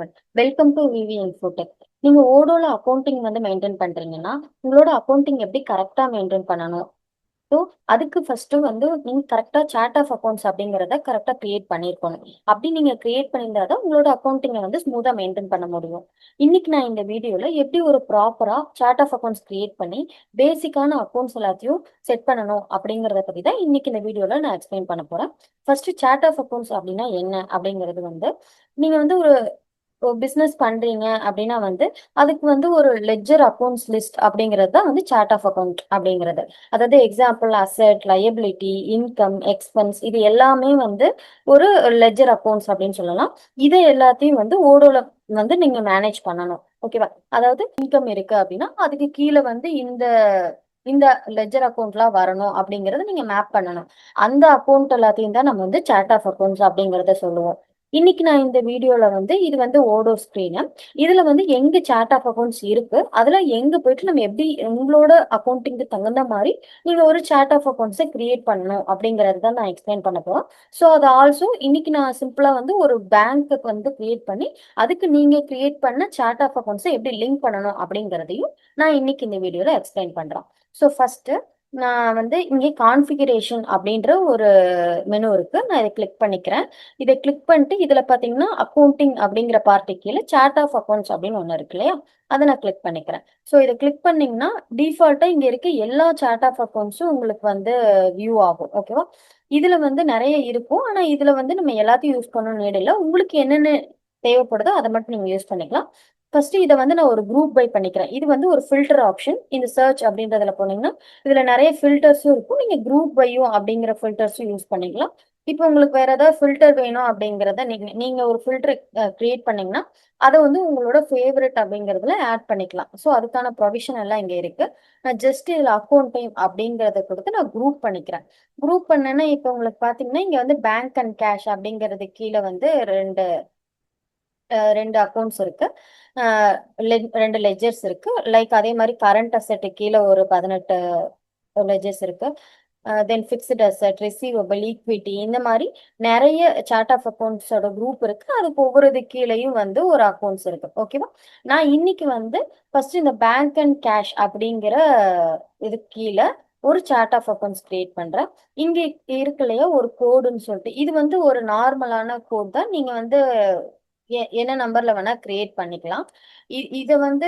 Everyone. Welcome to VV Infotech. நீங்க ஓடோல accounting வந்து மெயின்டைன் பண்றீங்கன்னா, உங்களோட அக்கவுண்டிங் எப்படி கரெக்டா மெயின்டைன் பண்ணணும்? ஸோ அதுக்கு ஃபர்ஸ்ட் வந்து நீங்க கரெக்டா சார்ட் ஆஃப் அக்கவுண்ட்ஸ் அப்படிங்கறத கரெக்டா கிரியேட் பண்ணிருக்கணும். அப்படி நீங்க கிரியேட் பண்ணியிருந்தாதான் உங்களோட அக்கவுண்டிங்கை வந்து ஸ்மூதா மெயின்டைன் பண்ண முடியும். இன்னைக்கு நான் இந்த வீடியோல எப்படி ஒரு ப்ராப்பரா சார்ட் ஆஃப் அக்கவுண்ட்ஸ் கிரியேட் பண்ணி பேசிக்கான அக்கவுண்ட்ஸ் எல்லாத்தையும் செட் பண்ணணும் அப்படிங்கறத பத்தி தான் இன்னைக்கு இந்த வீடியோல நான் எக்ஸ்பிளைன் பண்ண போறேன். ஃபர்ஸ்ட் சார்ட் ஆஃப் அக்கவுண்ட்ஸ் அப்படின்னா என்ன அப்படிங்கிறது வந்து நீங்க வந்து ஒரு பிசினஸ் பண்றீங்க அப்படின்னா வந்து அதுக்கு வந்து ஒரு லெட்ஜர் அக்கவுண்ட்ஸ் லிஸ்ட் அப்படிங்கிறது தான் வந்து சார்ட் ஆஃப் அக்கவுண்ட் அப்படிங்கிறது. அதாவது example asset, liability, income, expense இது எல்லாமே வந்து ஒரு லெட்ஜர் அக்கவுண்ட்ஸ் அப்படின்னு சொல்லலாம். இதை எல்லாத்தையும் வந்து ஓடோல வந்து நீங்க மேனேஜ் பண்ணணும். ஓகேவா? அதாவது இன்கம் இருக்கு அப்படின்னா அதுக்கு கீழே வந்து இந்த இந்த லெட்ஜர் அக்கௌண்ட்லாம் வரணும் அப்படிங்கறத நீங்க மேப் பண்ணணும். அந்த அக்கௌண்ட் எல்லாத்தையும் தான் நம்ம வந்து சார்ட் ஆஃப் அக்கௌண்ட்ஸ் அப்படிங்கறத சொல்லுவோம். இன்னைக்கு நான் இந்த வீடியோல வந்து இது வந்து ஓடோ ஸ்கிரீன். இதுல வந்து எங்க சார்ட் ஆஃப் அக்கௌண்ட்ஸ் இருக்கு, அதுல எங்க போயிட்டு நம்ம எப்படி உங்களோட அக்கௌண்டிங்க்கு தகுந்த மாதிரி நீங்க ஒரு சார்ட் ஆஃப் அக்கௌண்ட்ஸை கிரியேட் பண்ணணும் அப்படிங்கறது தான் நான் எக்ஸ்பிளைன் பண்ண போறேன். ஸோ அது ஆல்சோ இன்னைக்கு நான் சிம்பிளா வந்து ஒரு பேங்க்கு வந்து கிரியேட் பண்ணி அதுக்கு நீங்க கிரியேட் பண்ண சார்ட் ஆஃப் அக்கௌண்ட்ஸை எப்படி லிங்க் பண்ணணும் அப்படிங்கறதையும் நான் இன்னைக்கு இந்த வீடியோல எக்ஸ்பிளைன் பண்றேன். ஸோ ஃபர்ஸ்ட் நான் வந்து இங்கே கான்ஃபிகரேஷன் அப்படின்ற ஒரு மெனு இருக்கு. நான் இதை கிளிக் பண்ணிக்கிறேன். இதை கிளிக் பண்ணிட்டு இதுல பாத்தீங்கன்னா அக்கௌண்டிங் அப்படிங்கிற பார்ட்டி கீழே சார்ட் ஆஃப் அக்கௌண்ட்ஸ் அப்படின்னு ஒண்ணு இருக்கு இல்லையா? அதை நான் கிளிக் பண்ணிக்கிறேன். ஸோ இதை கிளிக் பண்ணீங்கன்னா டிஃபால்ட்டா இங்க இருக்க எல்லா சார்ட் ஆஃப் அக்கௌண்ட்ஸும் உங்களுக்கு வந்து வியூ ஆகும். ஓகேவா? இதுல வந்து நிறைய இருக்கும். ஆனா இதுல வந்து நம்ம எல்லாத்தையும் யூஸ் பண்ணணும்னு இடையில உங்களுக்கு என்னென்ன தேவைப்படுதோ அதை மட்டும் நீங்க யூஸ் பண்ணிக்கலாம். ஃபர்ஸ்ட் இதை வந்து நான் ஒரு குரூப் பை பண்ணிக்கிறேன். இது வந்து ஒரு ஃபில்டர் ஆப்ஷன். இந்த சர்ச் அப்படின்றதுல போனீங்கன்னா இதுல நிறைய ஃபில்டர்ஸும் இருக்கும். நீங்க குரூப் பையும் அப்படிங்கிற ஃபில்டர்ஸும் யூஸ் பண்ணிக்கலாம். இப்போ உங்களுக்கு வேற ஏதாவது ஃபில்டர் வேணும் அப்படிங்கிறத நீங்க நீங்க ஒரு ஃபில்டர் கிரியேட் பண்ணீங்கன்னா அதை வந்து உங்களோட ஃபேவரட் அப்படிங்கிறதுல ஆட் பண்ணிக்கலாம். ஸோ அதுக்கான ப்ரொவிஷன் எல்லாம் இங்க இருக்கு. நான் ஜஸ்ட் இதுல அக்கௌண்ட் டைம் அப்படிங்கறத கொடுத்து நான் குரூப் பண்ணிக்கிறேன். குரூப் பண்ணேன்னா இப்போ உங்களுக்கு பாத்தீங்கன்னா இங்க வந்து பேங்க் அண்ட் கேஷ் அப்படிங்கிறது கீழே வந்து ரெண்டு அக்கௌண்ட்ஸ் இருக்கு. ரெண்டு லெஜர்ஸ் இருக்கு. லைக் அதே மாதிரி கரண்ட் அசெட் கீழே ஒரு 18 லெஜர்ஸ் இருக்கு. தென் ஃபிக்ஸ்டு அசெட், ரிசீவபிள், ஈக்விட்டி இந்த மாதிரி நிறைய சார்ட் ஆஃப் அக்கௌண்ட்ஸோட குரூப் இருக்கு. அதுக்கு ஒவ்வொரு இது கீழேயும் வந்து ஒரு அக்கௌண்ட்ஸ் இருக்கு. ஓகேவா? நான் இன்னைக்கு வந்து ஃபர்ஸ்ட் இந்த பேங்க் அண்ட் கேஷ் அப்படிங்கிற இது கீழே ஒரு சார்ட் ஆஃப் அக்கௌண்ட்ஸ் கிரியேட் பண்றேன். இங்க இருக்கு இல்லையா ஒரு கோடுன்னு சொல்லிட்டு இது வந்து ஒரு நார்மலான கோட் தான். நீங்க வந்து என்ன நம்பர்ல வேணா கிரியேட் பண்ணிக்கலாம். இதை வந்து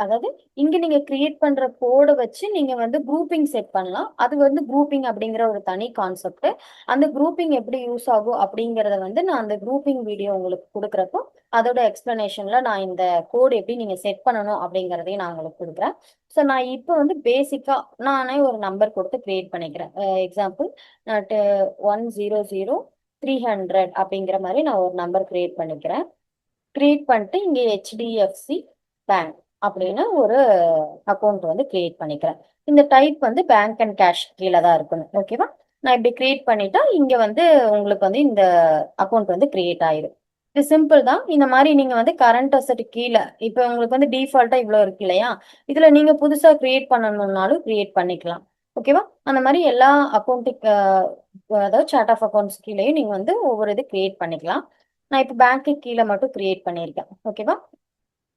அதாவது இங்க நீங்க கிரியேட் பண்ற கோடை வச்சு நீங்க வந்து குரூப்பிங் செட் பண்ணலாம். அது வந்து குரூப்பிங் அப்படிங்கிற ஒரு தனி கான்செப்ட். அந்த குரூப்பிங் எப்படி யூஸ் ஆகும் அப்படிங்கறத வந்து நான் அந்த குரூப்பிங் வீடியோ உங்களுக்கு கொடுக்குறப்போ அதோட எக்ஸ்பிளனேஷன்ல நான் இந்த கோடு எப்படி நீங்க செட் பண்ணணும் அப்படிங்கறதையும் நான் உங்களுக்கு கொடுக்குறேன். ஸோ நான் இப்போ வந்து பேசிக்கா நானே ஒரு நம்பர் கொடுத்து கிரியேட் பண்ணிக்கிறேன். எக்ஸாம்பிள் 100 300 அப்படிங்கிற மாதிரி நான் ஒரு நம்பர் கிரியேட் பண்ணிக்கிறேன். கிரியேட் பண்ணிட்டு இங்கே ஹெச்டிஎஃப்சி பேங்க் அப்படின்னு ஒரு அக்கௌண்ட் வந்து கிரியேட் பண்ணிக்கிறேன். இந்த டைப் வந்து பேங்க் அண்ட் கேஷ் கீழே தான் இருக்கணும். ஓகேவா? நான் இப்படி கிரியேட் பண்ணிட்டா இங்க வந்து உங்களுக்கு வந்து இந்த அக்கௌண்ட் வந்து கிரியேட் ஆயிடும். இது சிம்பிள் தான். இந்த மாதிரி நீங்க வந்து கரண்ட் அசெட் கீழே இப்போ உங்களுக்கு வந்து டிஃபால்ட்டா இவ்வளோ இருக்கு இல்லையா? இதுல நீங்க புதுசா கிரியேட் பண்ணணும்னாலும் கிரியேட் பண்ணிக்கலாம். ஓகேவா? அந்த மாதிரி எல்லா அக்கௌண்ட்டுக்கு அதாவது சார்ட் ஆஃப் அக்கௌண்ட்ஸ் கீழேயும் நீங்க வந்து ஒவ்வொரு இது கிரியேட் பண்ணிக்கலாம். நான் இப்போ பேங்க்கு கீழே மட்டும் கிரியேட் பண்ணியிருக்கேன். ஓகேவா?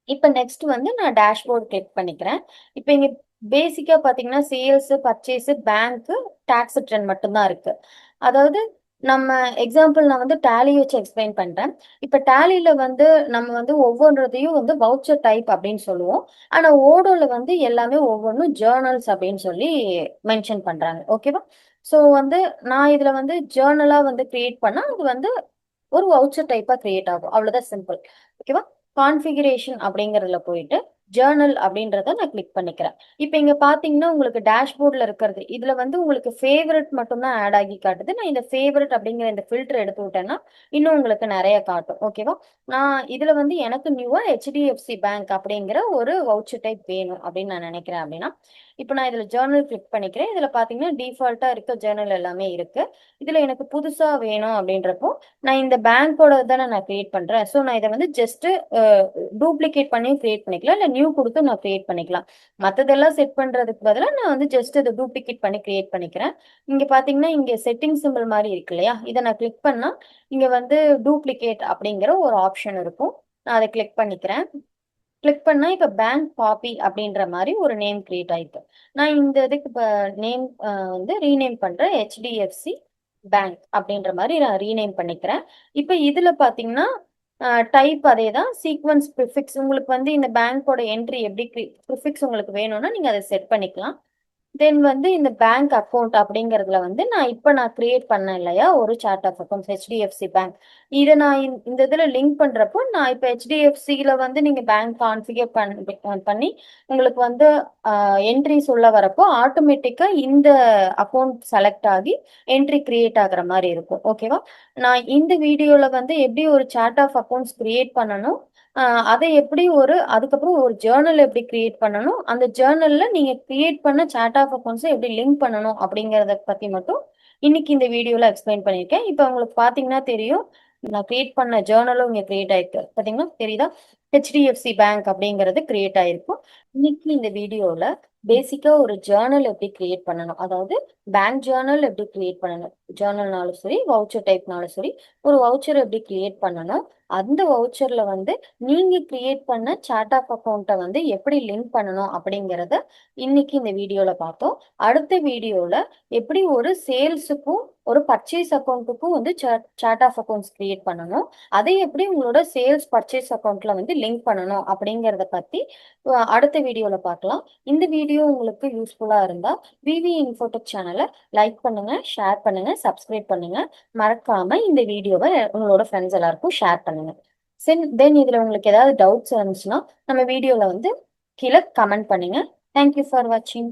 இப்போ நெக்ஸ்ட் வந்து நான் டேஷ்போர்ட் கிளிக் பண்ணிக்கிறேன். இப்போ இங்க பேசிக்கா பாத்தீங்கன்னா sales, purchase, bank, tax return மட்டும்தான் இருக்கு. அதாவது நம்ம எக்ஸாம்பிள் நான் வந்து டேலி வச்சு எக்ஸ்பிளைன் பண்றேன். இப்போ டேலியில வந்து நம்ம வந்து ஒவ்வொன்றதையும் வந்து வவுச்சர் டைப் அப்படின்னு சொல்லுவோம். ஆனா ஓடோல வந்து எல்லாமே ஒவ்வொன்றும் ஜேர்னல்ஸ் அப்படின்னு சொல்லி மென்ஷன் பண்றாங்க. ஓகேவா? ஸோ வந்து நான் இதுல வந்து ஜேர்னலா வந்து கிரியேட் பண்ணா அது வந்து ஒரு வவுச்சர் டைப்பா கிரியேட் ஆகும். அவ்வளவுதான் சிம்பிள். ஓகேவா? கான்ஃபிகரேஷன் அப்படிங்கறதுல போயிட்டு ஜேர்னல் அப்படின்றத நான் கிளிக் பண்ணிக்கிறேன். இப்போ இங்க பாத்தீங்கன்னா உங்களுக்கு டேஷ்போர்ட்ல இருக்கிறது இதுல வந்து உங்களுக்கு ஃபேவரட் மட்டும் தான் ஆட் ஆகி காட்டுது. நான் இந்த ஃபேவரட் அப்படிங்கிற இந்த ஃபில்டர் எடுத்து விட்டேன்னா இன்னும் உங்களுக்கு நிறைய காட்டும். ஓகேவா? நான் இதுல வந்து எனக்கு நியூவா ஹெச்டிஎஃப்சி பேங்க் அப்படிங்கிற ஒரு வவுச்சர் டைப் வேணும் அப்படின்னு நான் நினைக்கிறேன். அப்படின்னா இப்போ நான் இதுல ஜேர்னல் கிளிக் பண்ணிக்கிறேன். இதுல பாத்தீங்கன்னா டிஃபால்ட்டா இருக்க ஜேர்னல் எல்லாமே இருக்கு. இதுல எனக்கு புதுசா வேணும் அப்படின்றப்போ நான் இந்த பேங்கோட தானே நான் கிரியேட் பண்றேன். ஸோ நான் இதை வந்து ஜஸ்ட் டூப்ளிகேட் பண்ணி கிரியேட் பண்ணிக்கலாம், இல்லை நியூ கொடுத்து நான் கிரியேட் பண்ணிக்கலாம். மற்றதெல்லாம் செட் பண்றதுக்கு பதிலாக நான் வந்து ஜஸ்ட் இதை டூப்ளிகேட் பண்ணி கிரியேட் பண்ணிக்கிறேன். இங்க பாத்தீங்கன்னா இங்க செட்டிங் சிம்பிள் மாதிரி இருக்கு இல்லையா, இதை நான் கிளிக் பண்ணா இங்க வந்து டூப்ளிகேட் அப்படிங்கிற ஒரு ஆப்ஷன் இருக்கும். நான் அதை கிளிக் பண்ணிக்கிறேன். கிளிக் பண்ணா இப்ப பேங்க் காப்பி அப்படின்ற மாதிரி ஒரு நேம் கிரியேட் ஆயிருக்கு. நான் இந்த இதுக்கு இப்ப நேம் வந்து ரீநேம் பண்றேன், ஹெச்டிஎஃப்சி பேங்க் அப்படின்ற மாதிரி நான் ரீநேம் பண்ணிக்கிறேன். இப்ப இதுல பாத்தீங்கன்னா டைப் அதே தான், சீக்வன்ஸ் ப்ரிஃபிக்ஸ் உங்களுக்கு வந்து இந்த பேங்கோட என்ட்ரி எப்படி ப்ரிஃபிக்ஸ் உங்களுக்கு வேணும்னா நீங்க அதை செட் பண்ணிக்கலாம். தென் வந்து இந்த பேங்க் அக்கௌண்ட் அப்படிங்கறதுல வந்து நான் கிரியேட் பண்ணேன் இல்லையா ஒரு chart of accounts HDFC bank, இதை நான் இந்த இதுல லிங்க் பண்றப்போ நான் இப்போ ஹெச்டிஎஃப்சியில வந்து நீங்க பேங்க் கான்ஃபிகர் பண்ணி உங்களுக்கு வந்து என்ட்ரி சொல்ல வரப்போ ஆட்டோமேட்டிக்கா இந்த அக்கௌண்ட் செலக்ட் ஆகி என்ட்ரி கிரியேட் ஆகுற மாதிரி இருக்கும். ஓகேவா? நான் இந்த வீடியோல வந்து எப்படி ஒரு சார்ட் ஆஃப் அக்கௌண்ட்ஸ் கிரியேட் பண்ணணும், அதை எப்படி அதுக்கப்புறம் ஒரு ஜேர்னல் எப்படி கிரியேட் பண்ணணும், அந்த ஜேர்னல்ல நீங்க கிரியேட் பண்ண சார்ட் ஆஃப் அக்கௌண்ட்ஸை எப்படி லிங்க் பண்ணணும் அப்படிங்கறத பத்தி மட்டும் இன்னைக்கு இந்த வீடியோல எக்ஸ்பிளைன் பண்ணியிருக்கேன். இப்போ உங்களுக்கு பாத்தீங்கன்னா தெரியும், நான் கிரியேட் பண்ண ஜேர்னலும் இங்க கிரியேட் ஆயிருக்கு. பாத்தீங்கன்னா தெரியுதா, ஹெச்டிஎஃப்சி பேங்க் அப்படிங்கிறது கிரியேட் ஆயிருக்கும். இன்னைக்கு இந்த வீடியோல பேசிக்கா ஒரு ஜேர்னல் எப்படி கிரியேட் பண்ணணும், அதாவது பேங்க் ஜேர்னல் எப்படி கிரியேட் பண்ணணும், ஜேர்னல்னாலும் சரி வவுச்சர் டைப்னாலும் சரி ஒரு வவுச்சர் எப்படி கிரியேட் பண்ணணும், அந்த வவுச்சர்ல வந்து நீங்க கிரியேட் பண்ண சார்ட் ஆஃப் அக்கௌண்ட்டை வந்து எப்படி லிங்க் பண்ணணும் அப்படிங்கிறத இன்னைக்கு இந்த வீடியோல பார்த்தோம். அடுத்த வீடியோல எப்படி ஒரு சேல்ஸுக்கும் ஒரு பர்ச்சேஸ் அக்கௌண்ட்டுக்கும் வந்து சார்ட் ஆஃப் அக்கௌண்ட்ஸ் கிரியேட் பண்ணணும், அதை எப்படி உங்களோட சேல்ஸ் பர்ச்சேஸ் அக்கௌண்ட்ல வந்து லிங்க் பண்ணணும் அப்படிங்கறத பத்தி அடுத்த வீடியோல பார்க்கலாம். இந்த வீடியோ உங்களுக்கு யூஸ்ஃபுல்லா இருந்தா விவி இன்ஃபோடெக் சேனலை லைக் பண்ணுங்க, ஷேர் பண்ணுங்க, சப்ஸ்கிரைப் பண்ணுங்க. மறக்காம இந்த வீடியோவை உங்களோட ஃப்ரெண்ட்ஸ் எல்லாருக்கும் ஷேர் பண்ணுங்க. தென் இதுல உங்களுக்கு ஏதாவது டவுட்ஸ் இருந்துச்சுன்னா நம்ம வீடியோல வந்து கீழே கமெண்ட் பண்ணுங்க. தேங்க்யூ ஃபார் வாட்சிங்.